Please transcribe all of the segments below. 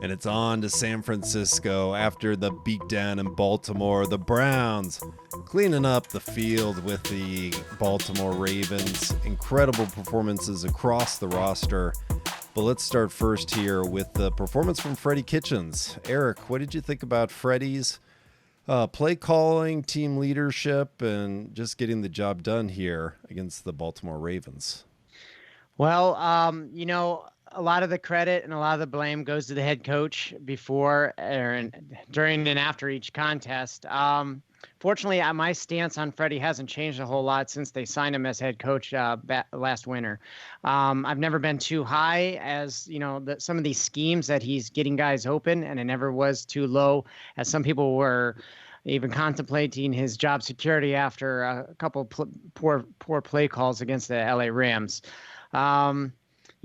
And it's on to San Francisco after the beatdown in Baltimore. The Browns cleaning up the field with the Baltimore Ravens. Incredible performances across the roster. But let's start first here with the performance from Freddie Kitchens. Eric, what did you think about Freddie's play calling, team leadership, and just getting the job done here against the Baltimore Ravens? Well, a lot of the credit and a lot of the blame goes to the head coach before, during, and after each contest. Fortunately, my stance on Freddie hasn't changed a whole lot since they signed him as head coach last winter. I've never been too high as, some of these schemes that he's getting guys open, and it never was too low as some people were even contemplating his job security after a couple poor play calls against the LA Rams.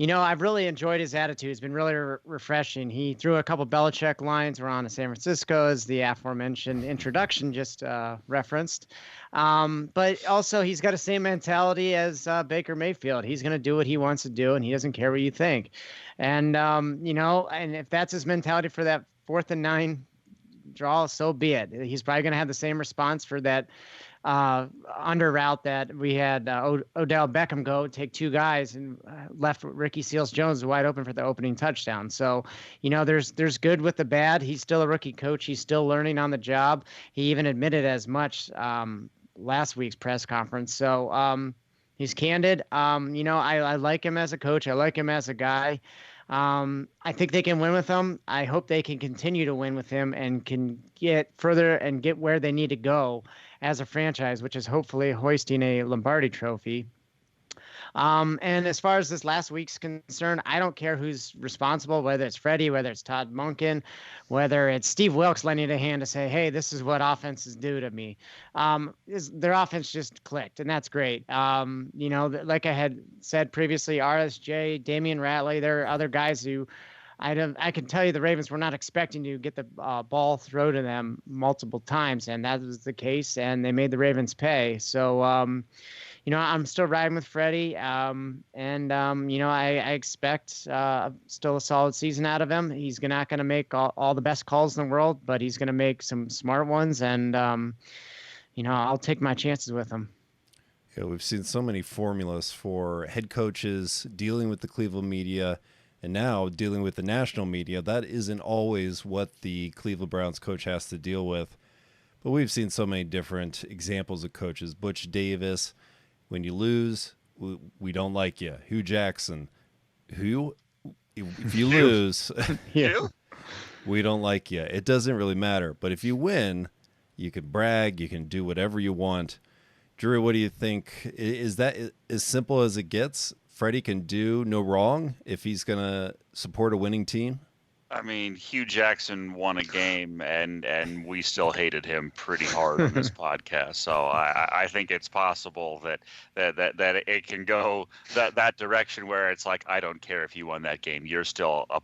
I've really enjoyed his attitude. It's been really refreshing. He threw a couple Belichick lines around San Francisco, as the aforementioned introduction just referenced. But also he's got the same mentality as Baker Mayfield. He's going to do what he wants to do, and he doesn't care what you think. And, and if that's his mentality for that 4th and 9 draw, so be it. He's probably going to have the same response for that under route that we had Odell Beckham go take 2 guys and left Ricky Seals-Jones wide open for the opening touchdown. So, there's good with the bad. He's still a rookie coach. He's still learning on the job. He even admitted as much last week's press conference. So he's candid. I like him as a coach. I like him as a guy. I think they can win with him. I hope they can continue to win with him and can get further and get where they need to go as a franchise, which is hopefully hoisting a Lombardi trophy. And as far as this last week's concerned, I don't care who's responsible, whether it's Freddie, whether it's Todd Monken, whether it's Steve Wilkes lending a hand to say, hey, this is what offenses do to me. Their offense just clicked, and that's great. Like I had said previously, RSJ, Damian Ratley, there are other guys who I can tell you the Ravens were not expecting to get the ball thrown to them multiple times, and that was the case, and they made the Ravens pay. So, I'm still riding with Freddie, I expect still a solid season out of him. He's not going to make all the best calls in the world, but he's going to make some smart ones, and, I'll take my chances with him. Yeah, we've seen so many formulas for head coaches dealing with the Cleveland media and now dealing with the national media. That isn't always what the Cleveland Browns coach has to deal with. But we've seen so many different examples of coaches. Butch Davis, when you lose, we don't like you. Hugh Jackson, if you lose, we don't like you. It doesn't really matter. But if you win, you can brag, you can do whatever you want. Drew, what do you think? Is that as simple as it gets? Freddie can do no wrong if he's going to support a winning team? I mean, Hugh Jackson won a game, and we still hated him pretty hard on this podcast. So I think it's possible that it can go that direction where it's like, I don't care if you won that game. You're still a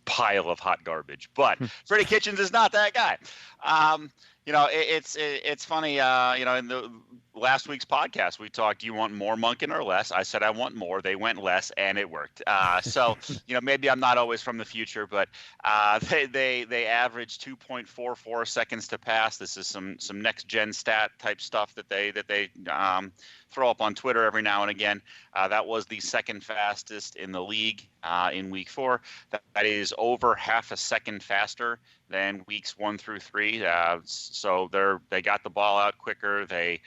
pile of hot garbage. But Freddie Kitchens is not that guy. It's funny. In the last week's podcast, we talked, do you want more Monken or less? I said I want more. They went less, and it worked. So maybe I'm not always from the future, but they average 2.44 seconds to pass. This is some next gen stat type stuff that they throw up on Twitter every now and again. That was the second fastest in the league in week 4. That is over half a second faster than weeks 1 through 3. So they got the ball out quicker. They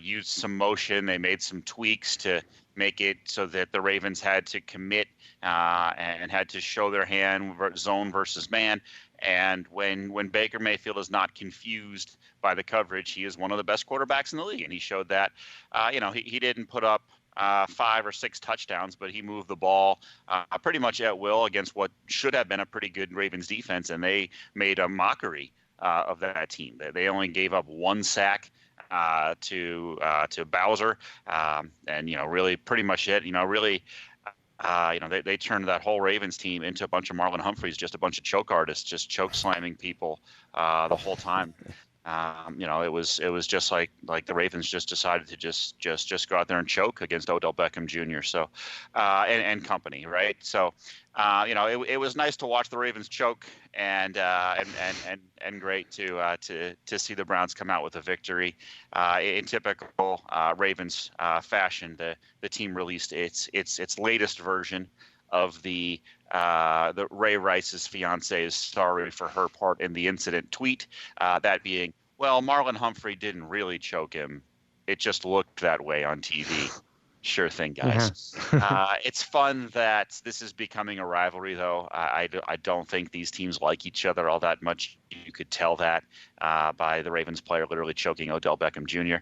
used some motion. They made some tweaks to make it so that the Ravens had to commit and had to show their hand, zone versus man. And when Baker Mayfield is not confused by the coverage, he is one of the best quarterbacks in the league. And he showed that. He didn't put up 5 or 6 touchdowns, but he moved the ball pretty much at will against what should have been a pretty good Ravens defense, and they made a mockery of that team. They only gave up 1 sack to Bowser, and really pretty much it. They turned that whole Ravens team into a bunch of Marlon Humphreys, just a bunch of choke artists, just choke slamming people the whole time. It was just like the Ravens just decided to just go out there and choke against Odell Beckham Jr. So, and company, right? So, it was nice to watch the Ravens choke, and great to see the Browns come out with a victory. In typical Ravens fashion, the team released its latest version of the Ray Rice's fiance is sorry for her part in the incident tweet. That being, well, Marlon Humphrey didn't really choke him. It just looked that way on TV. Sure thing, guys. It's fun that this is becoming a rivalry, though. I don't think these teams like each other all that much. You could tell that by the Ravens player literally choking Odell Beckham Jr.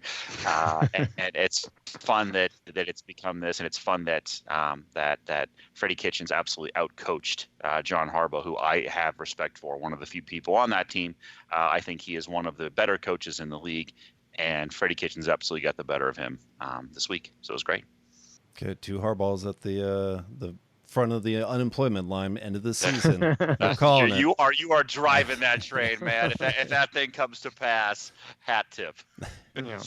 And it's fun that it's become this, and it's fun that that Freddie Kitchens absolutely outcoached John Harbaugh, who I have respect for, one of the few people on that team. I think he is one of the better coaches in the league. And Freddie Kitchens absolutely got the better of him this week, so it was great. Okay, 2 Harbaughs at the front of the unemployment line end of the season. I'm calling you are driving that train, man. If that thing comes to pass, hat tip. Yeah.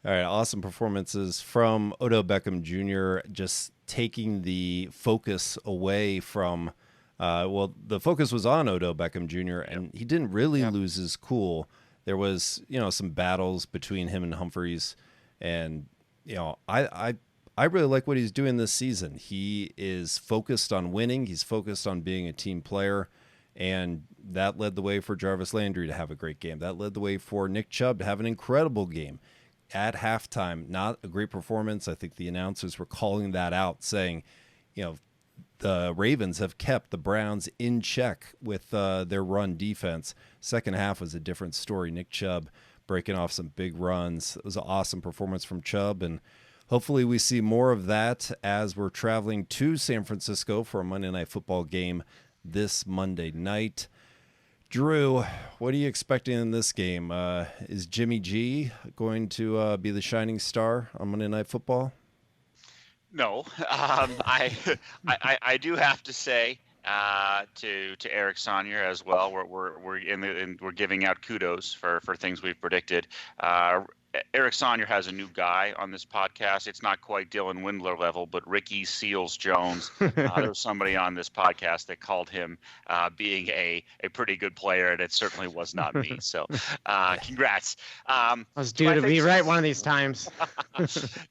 All right, awesome performances from Odell Beckham Jr. Just taking the focus away from, the focus was on Odell Beckham Jr. and he didn't really lose his cool. There was, some battles between him and Humphreys, and I really like what he's doing this season. He is focused on winning. He's focused on being a team player, and that led the way for Jarvis Landry to have a great game. That led the way for Nick Chubb to have an incredible game at halftime. Not a great performance. I think the announcers were calling that out, saying, the Ravens have kept the Browns in check with their run defense. Second half was a different story. Nick Chubb breaking off some big runs. It was an awesome performance from Chubb, and hopefully we see more of that as we're traveling to San Francisco for a Monday Night Football game this Monday night. Drew, what are you expecting in this game? Is Jimmy G going to be the shining star on Monday Night Football? No, I do have to say to Eric Sonnier as well. We're giving out kudos for things we've predicted. Eric Sonnier has a new guy on this podcast. It's not quite Dylan Windler level, but Ricky Seals Jones. There was somebody on this podcast that called him being a pretty good player, and it certainly was not me. So, congrats. I was due to be right one of these times.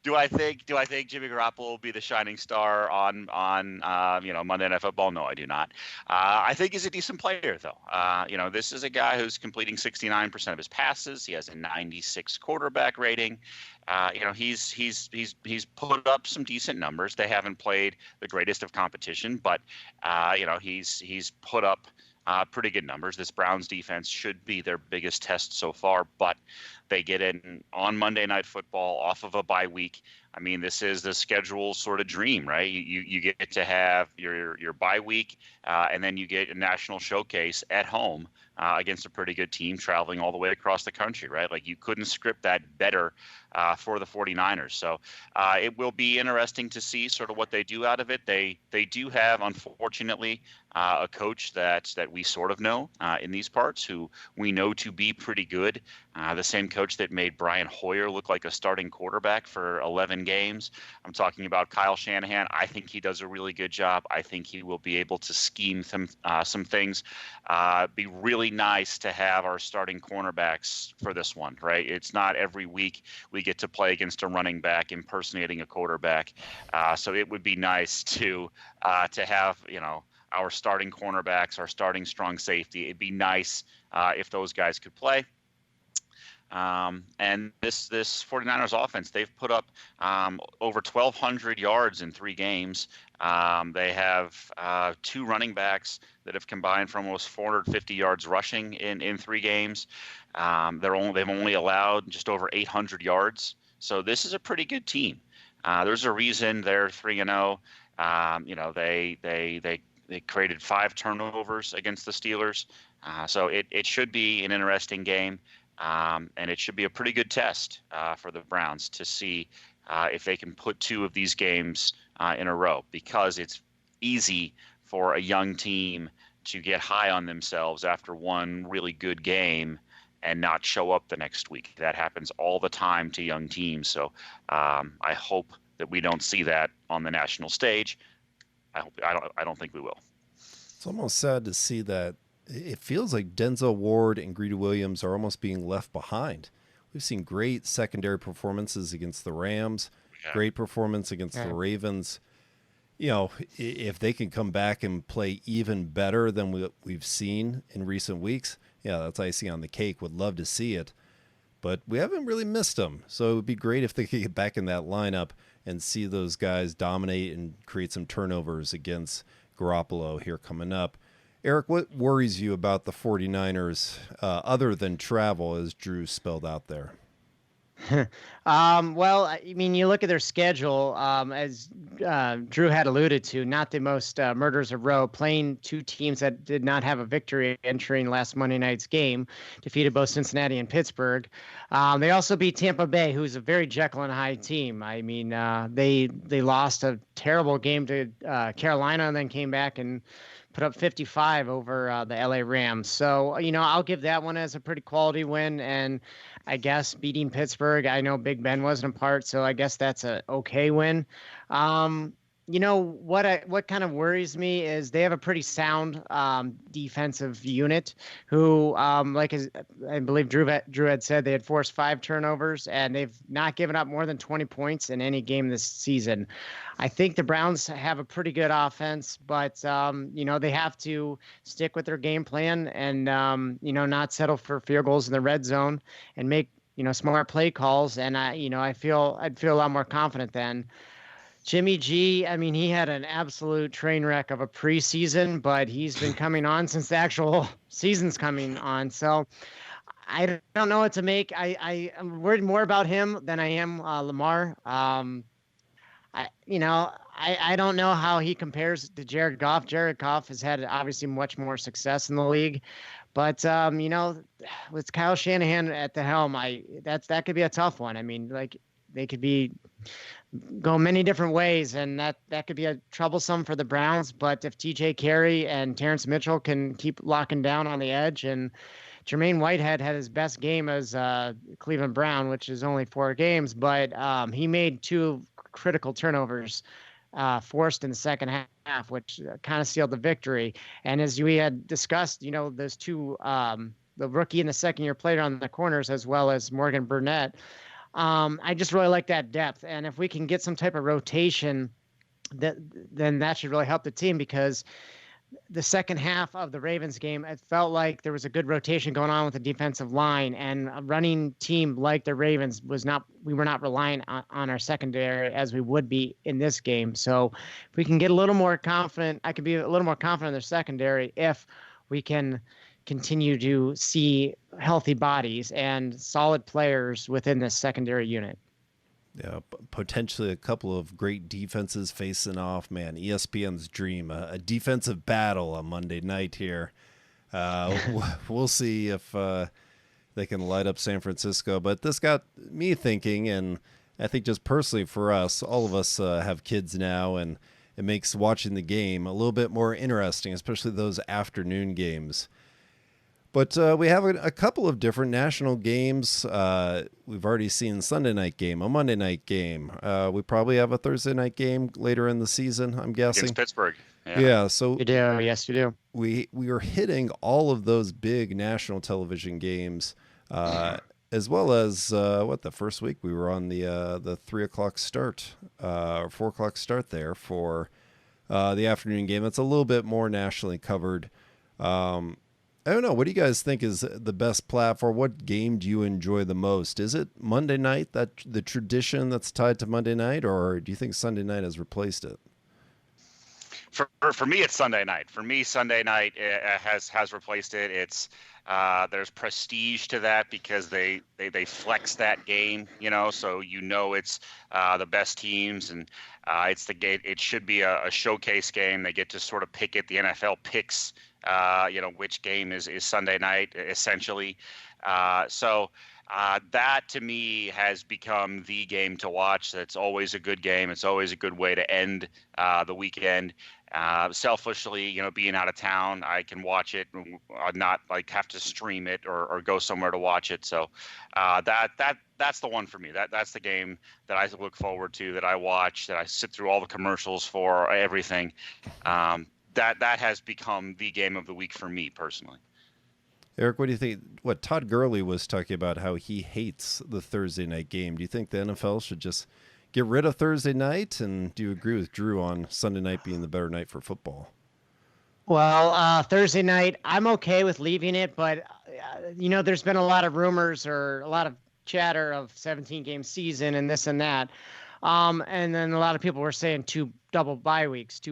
Do I think Jimmy Garoppolo will be the shining star on Monday Night Football? No, I do not. I think he's a decent player, though. This is a guy who's completing 69% of his passes. He has a 96 quarterback rating. He's put up some decent numbers. They haven't played the greatest of competition, but he's put up pretty good numbers. This Browns defense should be their biggest test so far, but they get in on Monday Night Football off of a bye week. I mean, this is the schedule sort of dream, right? You get to have your bye week, and then you get a national showcase at home against a pretty good team traveling all the way across the country, right? Like, you couldn't script that better for the 49ers. So it will be interesting to see sort of what they do out of it. They do have, unfortunately, a coach that we sort of know in these parts, who we know to be pretty good. The same coach that made Brian Hoyer look like a starting quarterback for 11 games. I'm talking about Kyle Shanahan. I think he does a really good job. I think he will be able to scheme some things. Be really nice to have our starting cornerbacks for this one, right? It's not every week we get to play against a running back impersonating a quarterback. So it would be nice to have, our starting cornerbacks, our starting strong safety. It'd be nice if those guys could play. And this 49ers offense, they've put up over 1,200 yards in 3 games. They have 2 running backs that have combined for almost 450 yards rushing in 3 games. They've only allowed just over 800 yards. So this is a pretty good team. There's a reason they're 3-0. They created 5 turnovers against the Steelers. So it should be an interesting game. And it should be a pretty good test for the Browns to see if they can put 2 of these games in a row, because it's easy for a young team to get high on themselves after one really good game and not show up the next week. That happens all the time to young teams. So I hope that we don't see that on the national stage. I don't think we will. It's almost sad to see that. It feels like Denzel Ward and Greedy Williams are almost being left behind. We've seen great secondary performances against the Rams, great performance against the Ravens. You know, if they can come back and play even better than we've seen in recent weeks, yeah, that's icing on the cake. Would love to see it. But we haven't really missed them. So it would be great if they could get back in that lineup and see those guys dominate and create some turnovers against Garoppolo here coming up. Eric, what worries you about the 49ers other than travel, as Drew spelled out there? Well, I mean, you look at their schedule, as Drew had alluded to, not the most murders of row, playing two teams that did not have a victory entering last Monday night's game, defeated both Cincinnati and Pittsburgh. They also beat Tampa Bay, who's a very Jekyll and Hyde team. I mean, they lost a terrible game to Carolina and then came back and put up 55 over the LA Rams. So, you know, I'll give that one as a pretty quality win. And I guess beating Pittsburgh, I know Big Ben wasn't a part, so I guess that's a okay win. You know, what kind of worries me is they have a pretty sound defensive unit who, I believe Drew had said, they had forced 5 turnovers, and they've not given up more than 20 points in any game this season. I think the Browns have a pretty good offense, but, you know, they have to stick with their game plan and, you know, not settle for field goals in the red zone and make, you know, smart play calls. And I'd feel a lot more confident then. Jimmy G, I mean, he had an absolute train wreck of a preseason, but he's been coming on since the actual season's coming on. So I don't know what to make. I'm worried more about him than I am Lamar. I don't know how he compares to Jared Goff. Jared Goff has had obviously much more success in the league, but you know, with Kyle Shanahan at the helm, that could be a tough one. I mean, like they could go many different ways, and that could be a troublesome for the Browns. But if TJ Carey and Terrence Mitchell can keep locking down on the edge, and Jermaine Whitehead had his best game as Cleveland Brown, which is only 4 games, but he made 2 critical turnovers forced in the second half, which kind of sealed the victory. And as we had discussed, you know, those 2, the rookie and the second-year player on the corners, as well as Morgan Burnett, I just really like that depth. And if we can get some type of rotation, then that should really help the team, because the second half of the Ravens game, it felt like there was a good rotation going on with the defensive line, and a running team like the Ravens we were not relying on our secondary as we would be in this game. So if we can get a little more confident, I could be a little more confident in their secondary if we can continue to see healthy bodies and solid players within this secondary unit. Yeah, potentially a couple of great defenses facing off. Man, ESPN's dream, a defensive battle on Monday night here. We'll see if they can light up San Francisco. But this got me thinking, and I think just personally for us, all of us have kids now, and it makes watching the game a little bit more interesting, especially those afternoon games. But we have a couple of different national games. We've already seen Sunday night game, a Monday night game. We probably have a Thursday night game later in the season, I'm guessing. Against Pittsburgh. Yeah, so you do. Yes, you do. We are hitting all of those big national television games, as well as the first week we were on the 3:00 start, or 4:00 start there for the afternoon game. It's a little bit more nationally covered. I don't know. What do you guys think is the best platform? What game do you enjoy the most? Is it Monday night, that the tradition that's tied to Monday night, or do you think Sunday night has replaced it? For me, it's Sunday night. For me, Sunday night has replaced it. It's there's prestige to that because they flex that game, you know. So you know it's the best teams, and it's the game. It should be a showcase game. They get to sort of pick it. The NFL picks, you know, which game is Sunday night essentially. So That to me has become the game to watch. That's always a good game. It's always a good way to end the weekend. Selfishly, being out of town, I can watch it, not like have to stream it or go somewhere to watch it. So that's the one for me. That's the game that I look forward to, that I watch, that I sit through all the commercials for, everything. That has become the game of the week for me personally. Eric, what do you think? What Todd Gurley was talking about, how he hates the Thursday night game. Do you think the NFL should just get rid of Thursday night? And do you agree with Drew on Sunday night being the better night for football? Well, Thursday night, I'm okay with leaving it, but there's been a lot of rumors or a lot of chatter of 17-game season and this and that. And then a lot of people were saying two bye weeks.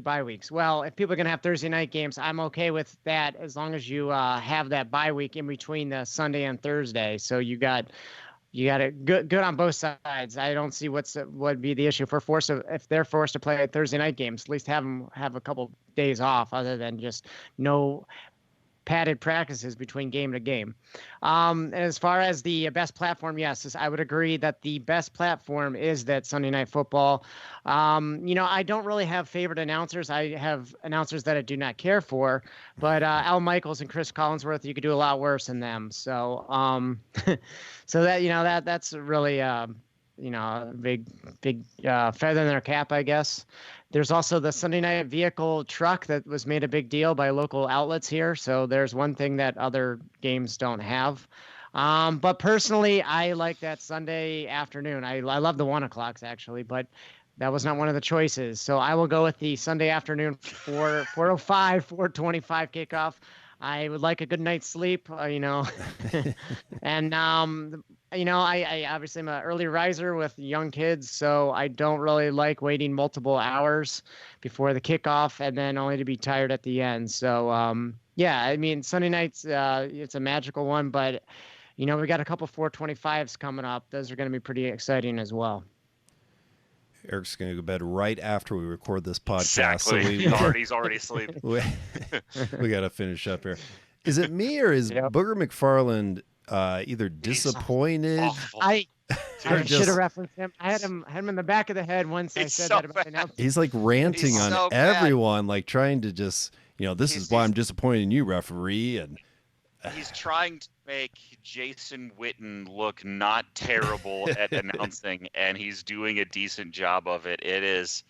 Well, if people are going to have Thursday night games, I'm okay with that as long as you have that bye week in between the Sunday and Thursday. So you got it good on both sides. I don't see what would be the issue if they're forced to play Thursday night games. At least have them have a couple days off, other than just no padded practices between game to game. And as far as the best platform, yes, I would agree that the best platform is that Sunday Night Football. I don't really have favorite announcers. I have announcers that I do not care for, but Al Michaels and Chris Collinsworth, you could do a lot worse than them. So, so that's really, a big feather in their cap, I guess. There's also the Sunday night vehicle truck that was made a big deal by local outlets here. So there's one thing that other games don't have. But personally, I like that Sunday afternoon. I love the 1 o'clocks actually, but that was not one of the choices. So I will go with the Sunday afternoon 4:05, 4:25 kickoff. I would like a good night's sleep, and I obviously am an early riser with young kids, so I don't really like waiting multiple hours before the kickoff and then only to be tired at the end. So, Sunday nights, it's a magical one, but, we got a couple 4:25s coming up. Those are going to be pretty exciting as well. Eric's going to go to bed right after we record this podcast. Exactly. So he's already asleep. We got to finish up here. Is it me or is Booger McFarland either disappointed? I should have referenced him. I had him in the back of the head once I said that about announcing. He's like ranting on everyone, like trying to just, this is why I'm disappointed in you, referee. And he's trying to make Jason Witten look not terrible at announcing, and he's doing a decent job of it. It is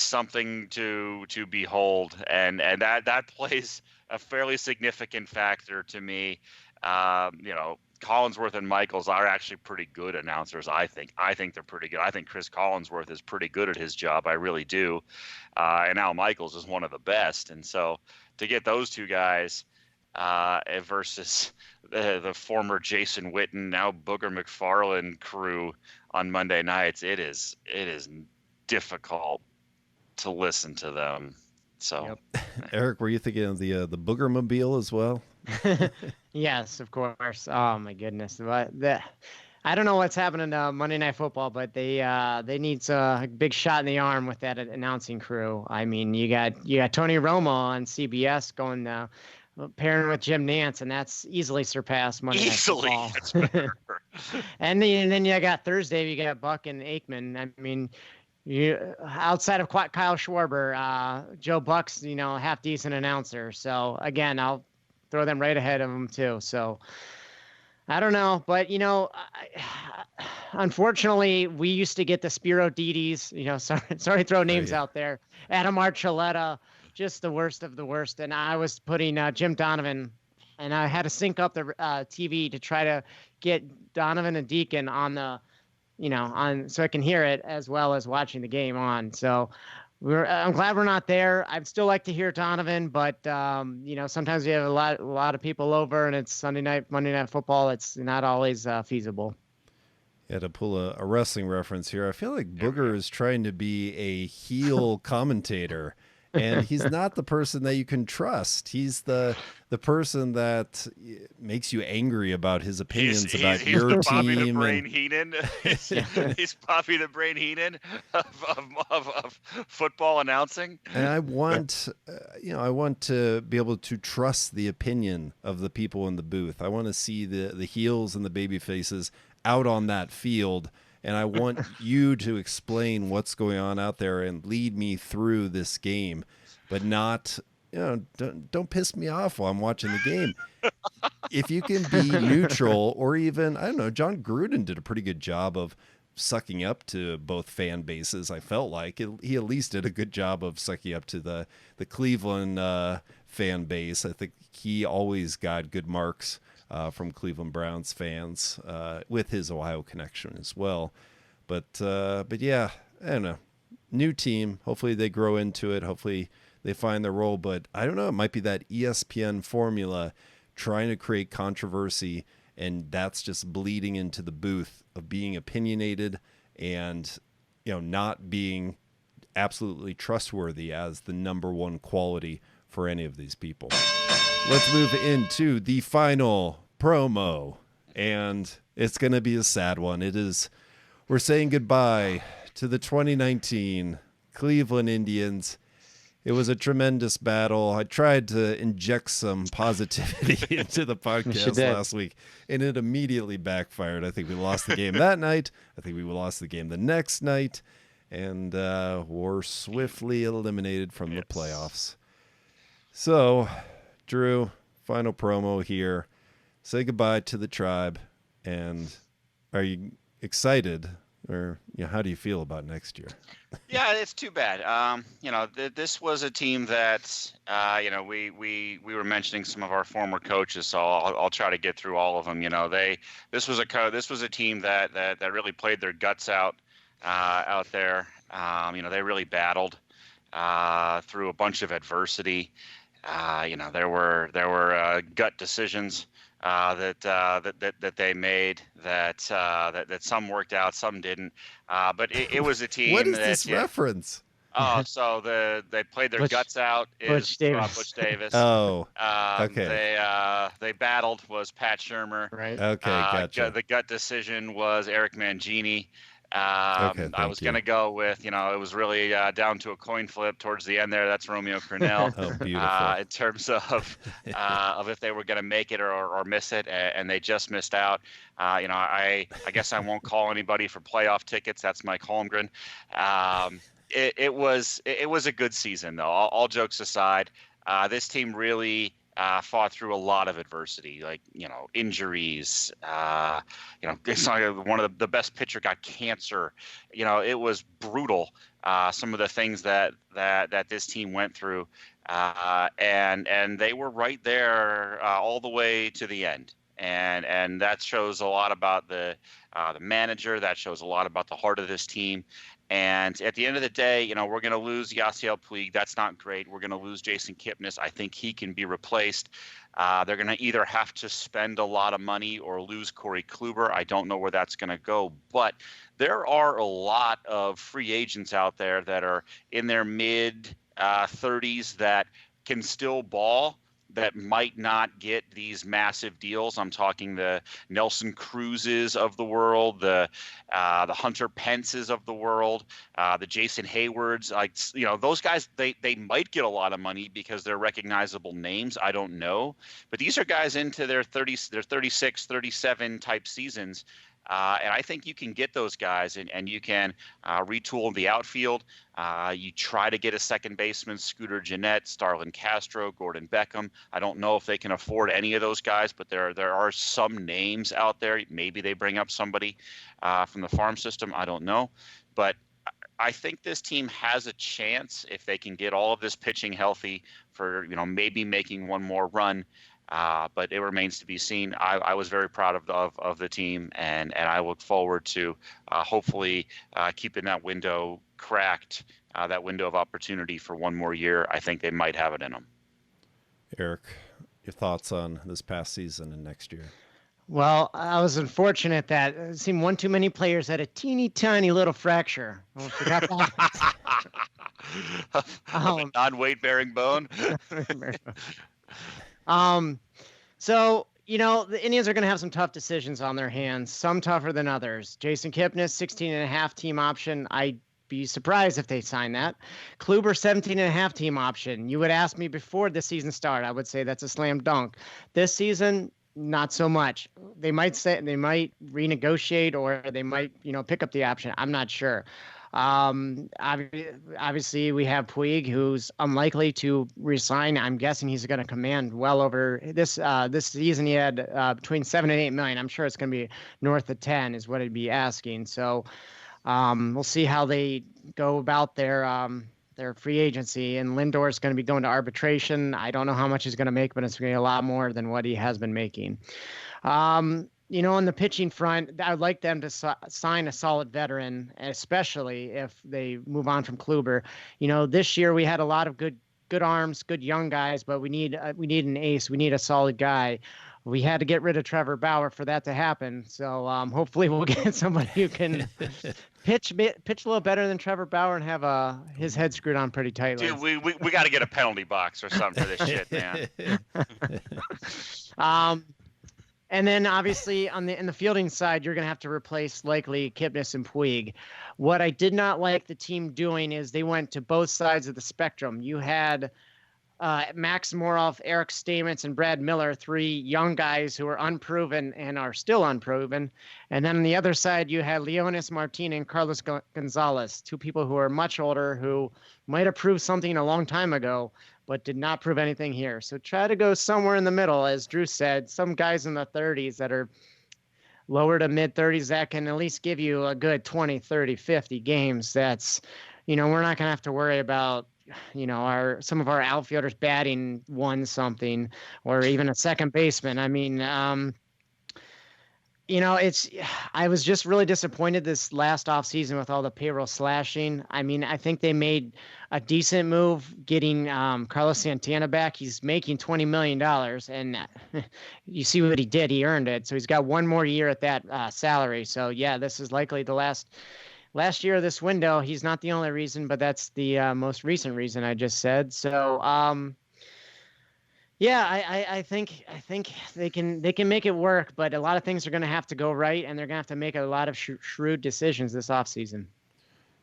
something to behold, and that plays a fairly significant factor to me. Collinsworth and Michaels are actually pretty good announcers. I think they're pretty good. I think Chris Collinsworth is pretty good at his job. I really do. And Al Michaels is one of the best. And so to get those two guys versus the former Jason Witten, now Booger McFarland crew on Monday nights, it is difficult to listen to them. So, Eric, were you thinking of the Boogermobile as well? Yes, of course. Oh my goodness, I don't know what's happening to Monday Night Football, but they need a big shot in the arm with that announcing crew. I mean, you got Tony Romo on CBS going pairing with Jim Nantz, and that's easily surpassed Monday Night Football. And then you got Thursday, you got Buck and Aikman. I mean, outside of Kyle Schwarber, Joe Buck's half decent announcer. So again, I'll throw them right ahead of him too. So I don't know, but unfortunately, we used to get the Spiro Didis. Sorry to throw names out there. Adam Archuleta, just the worst of the worst. And I was putting Jim Donovan, and I had to sync up the TV to try to get Donovan and Deacon on the, so I can hear it as well as watching the game on. So I'm glad we're not there. I'd still like to hear Donovan, but sometimes we have a lot of people over, and it's Monday Night Football. It's not always feasible. Yeah, to pull a wrestling reference here, I feel like Booger is trying to be a heel commentator, And he's not the person that you can trust. He's the person that makes you angry about his opinions about your the team. Bobby the Brain Heenan. He's Bobby the Brain Heenan of football announcing. And I want, I want to be able to trust the opinion of the people in the booth. I want to see the heels and the baby faces out on that field. And I want you to explain what's going on out there and lead me through this game, but not, don't piss me off while I'm watching the game. If you can be neutral, or even, I don't know, John Gruden did a pretty good job of sucking up to both fan bases. I felt like he at least did a good job of sucking up to the Cleveland fan base. I think he always got good marks from Cleveland Browns fans with his Ohio connection as well. But yeah, I don't know. New team. Hopefully they grow into it. Hopefully they find their role. But I don't know. It might be that ESPN formula trying to create controversy, and that's just bleeding into the booth of being opinionated and, not being absolutely trustworthy as the number one quality for any of these people. Let's move into the final promo, and it's going to be a sad one. We're saying goodbye to the 2019 Cleveland Indians. It was a tremendous battle. I tried to inject some positivity into the podcast last week, and it immediately backfired. I think we lost the game that night. I think we lost the game the next night, and were swiftly eliminated from the playoffs. So, Drew, final promo here. Say goodbye to the tribe, and are you excited, or how do you feel about next year? Yeah, it's too bad. This was a team that we were mentioning some of our former coaches, so I'll try to get through all of them. This was a team that really played their guts out there. They really battled through a bunch of adversity. There were gut decisions that they made that some worked out, some didn't. But it was a team. What is this reference? Oh, so they played their guts out. Butch Davis. Butch Davis. Oh, okay. They battled was Pat Shermer. Right. Okay, gotcha. The gut decision was Eric Mangini. Okay, I was going to go with, it was really down to a coin flip towards the end there. That's Romeo Cornell. Oh, beautiful. In terms of if they were going to make it or miss it, and they just missed out. I guess I won't call anybody for playoff tickets. That's Mike Holmgren. It was a good season, though. All jokes aside, this team really fought through a lot of adversity, like injuries. It's like one of the best pitcher got cancer. It was brutal. Some of the things that this team went through, and they were right there all the way to the end. And that shows a lot about the manager. That shows a lot about the heart of this team. And at the end of the day, we're going to lose Yasiel Puig. That's not great. We're going to lose Jason Kipnis. I think he can be replaced. They're going to either have to spend a lot of money or lose Corey Kluber. I don't know where that's going to go. But there are a lot of free agents out there that are in their mid 30s that can still ball, that might not get these massive deals. I'm talking the Nelson Cruzes of the world, the Hunter Pences of the world, the Jason Haywards. Those guys, they might get a lot of money because they're recognizable names. I don't know. But these are guys into their 30s, their 36, 37 type seasons. And I think you can get those guys and you can retool the outfield. You try to get a second baseman, Scooter Gennett, Starlin Castro, Gordon Beckham. I don't know if they can afford any of those guys, but there are some names out there. Maybe they bring up somebody from the farm system. I don't know. But I think this team has a chance if they can get all of this pitching healthy for maybe making one more run. But it remains to be seen. I was very proud of the team, and I look forward to hopefully keeping that window cracked, that window of opportunity for one more year. I think they might have it in them. Eric, your thoughts on this past season and next year? Well, I was unfortunate that it seemed one too many players had a teeny tiny little fracture. I forgot that. of a non-weight bearing bone. So, the Indians are going to have some tough decisions on their hands, some tougher than others. Jason Kipnis, 16.5 team option. I'd be surprised if they sign that. Kluber, 17.5 team option. You would ask me before the season started, I would say that's a slam dunk. This season, not so much. They might renegotiate, or they might, pick up the option. I'm not sure. Obviously we have Puig, who's unlikely to resign. I'm guessing he's going to command well over this season. He had between 7 and 8 million. I'm sure it's going to be north of 10 is what I'd be asking. So we'll see how they go about their free agency. And Lindor is going to be going to arbitration. I don't know how much he's going to make, but it's going to be a lot more than what he has been making. On the pitching front, I'd like them to sign a solid veteran, especially if they move on from Kluber. This year we had a lot of good arms, good young guys, but we need an ace. We need a solid guy. We had to get rid of Trevor Bauer for that to happen. So hopefully we'll get somebody who can pitch a little better than Trevor Bauer and have his head screwed on pretty tightly. Dude, we got to get a penalty box or something for this shit, man. And then obviously in the fielding side, you're going to have to replace likely Kipnis and Puig. What I did not like the team doing is they went to both sides of the spectrum. You had Max Moroff, Eric Stamets, and Brad Miller, 3 young guys who are unproven and are still unproven. And then on the other side, you had Leonis Martin and Carlos Gonzalez, 2 people who are much older, who might have proved something a long time ago, but did not prove anything here. So try to go somewhere in the middle, as Drew said, some guys in the 30s that are lower to mid 30s that can at least give you a good 20, 30, 50 games. That's, we're not going to have to worry about, some of our outfielders batting 1 something or even a second baseman. I mean, I was just really disappointed this last offseason with all the payroll slashing. I mean, I think they made a decent move getting Carlos Santana back. He's making $20 million, and you see what he did. He earned it. So he's got 1 more year at that salary. So, yeah, this is likely the last year of this window. He's not the only reason, but that's the most recent reason I just said. So, yeah, I think they can make it work, but a lot of things are going to have to go right, and they're going to have to make a lot of shrewd decisions this offseason.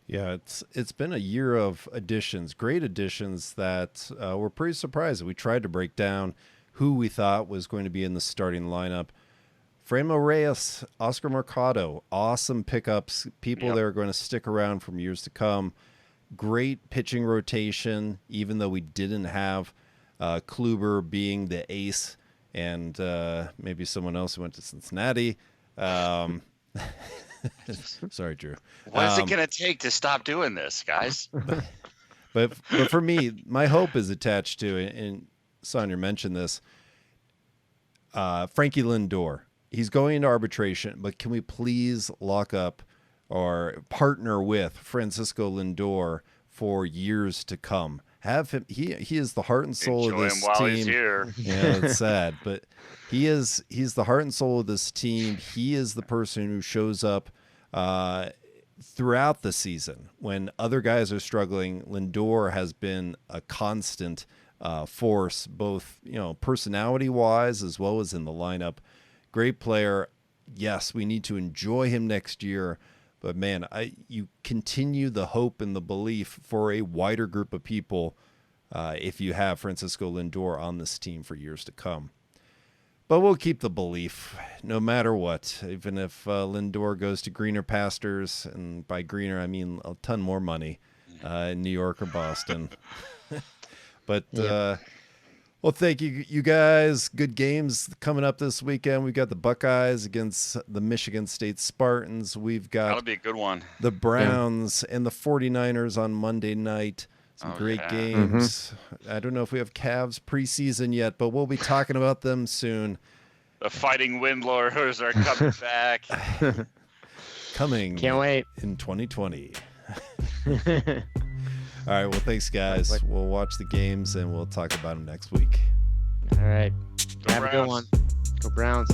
Yeah, it's been a year of additions, great additions that we're pretty surprised. We tried to break down who we thought was going to be in the starting lineup. Franmil Reyes, Oscar Mercado, awesome pickups, people that are going to stick around from years to come. Great pitching rotation, even though we didn't have Kluber being the ace and maybe someone else who went to Cincinnati. Sorry, Drew. What is it going to take to stop doing this, guys? But for me, my hope is attached to, and Sonia mentioned this, Frankie Lindor. He's going into arbitration, but can we please lock up or partner with Francisco Lindor for years to come? Have him. He is the heart and soul Enjoy of this him while team. He's here. Yeah, it's sad, but he's the heart and soul of this team. He is the person who shows up throughout the season when other guys are struggling. Lindor has been a constant force, both personality wise as well as in the lineup. Great player. Yes, we need to enjoy him next year. But man, you continue the hope and the belief for a wider group of people if you have Francisco Lindor on this team for years to come. But we'll keep the belief no matter what, even if Lindor goes to greener pastures, and by greener I mean a ton more money in New York or Boston. But well, thank you guys. Good games coming up this weekend. We've got the Buckeyes against the Michigan State Spartans. We've got That'll be a good one. The Browns and the 49ers on Monday night. Some great games. Mm-hmm. I don't know if we have Cavs preseason yet, but we'll be talking about them soon. The Fighting Windlords are coming back. Can't wait. In 2020. All right, well, thanks, guys. We'll watch the games, and we'll talk about them next week. All right. Have a good one. Go Browns.